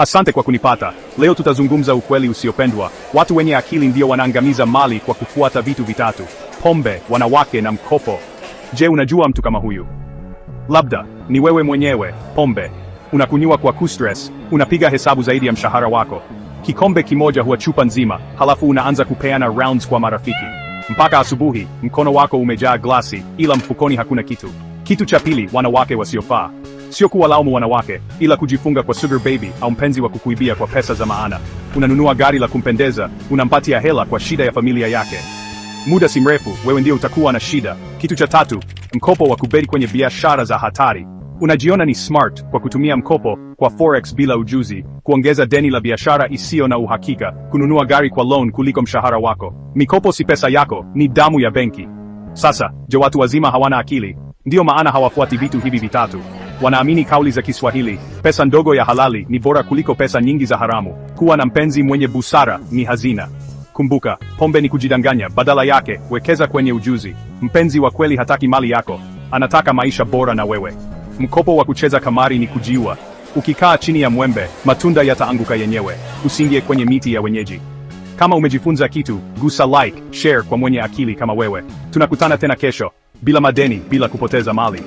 Asante kwa kunipata. Leo tutazungumza ukweli usiopendwa. Watu wenye akili ndio wanaangamiza mali kwa kufuata vitu vitatu: pombe, wanawake na mkopo. Je, unajua mtu kama huyu? Labda ni wewe mwenyewe. Pombe unakunywa kwa kustress, unapiga hesabu zaidi ya mshahara wako. Kikombe kimoja huwa chupa nzima, halafu unaanza kupeana rounds kwa marafiki mpaka asubuhi. Mkono wako umejaa glasi, ila mfukoni hakuna kitu. Kitu cha pili, wanawake wasiofaa. Sio kuwalaumu wanawake, ila kujifunga kwa sugar baby au mpenzi wa kukuibia kwa pesa za maana. Unanunua gari la kumpendeza, unampatia hela kwa shida ya familia yake. Muda si mrefu, wewe ndio utakuwa na shida. Kitu cha tatu, mkopo wa kubeti kwenye biashara za hatari. Unajiona ni smart kwa kutumia mkopo kwa forex bila ujuzi, kuongeza deni la biashara isiyo na uhakika, kununua gari kwa loan kuliko mshahara wako. Mikopo si pesa yako, ni damu ya benki. Sasa, je, watu wazima hawana akili? Ndiyo maana hawafuati vitu hivi vitatu. Wanaamini kauli za Kiswahili: pesa ndogo ya halali ni bora kuliko pesa nyingi za haramu. Kuwa na mpenzi mwenye busara ni hazina. Kumbuka, pombe ni kujidanganya. Badala yake, wekeza kwenye ujuzi. Mpenzi wa kweli hataki mali yako, anataka maisha bora na wewe. Mkopo wa kucheza kamari ni kujiua. Ukikaa chini ya mwembe, matunda yataanguka yenyewe. Usiingie kwenye miti ya wenyeji. Kama umejifunza kitu, gusa like, share kwa mwenye akili kama wewe. Tunakutana tena kesho, bila madeni, bila kupoteza mali.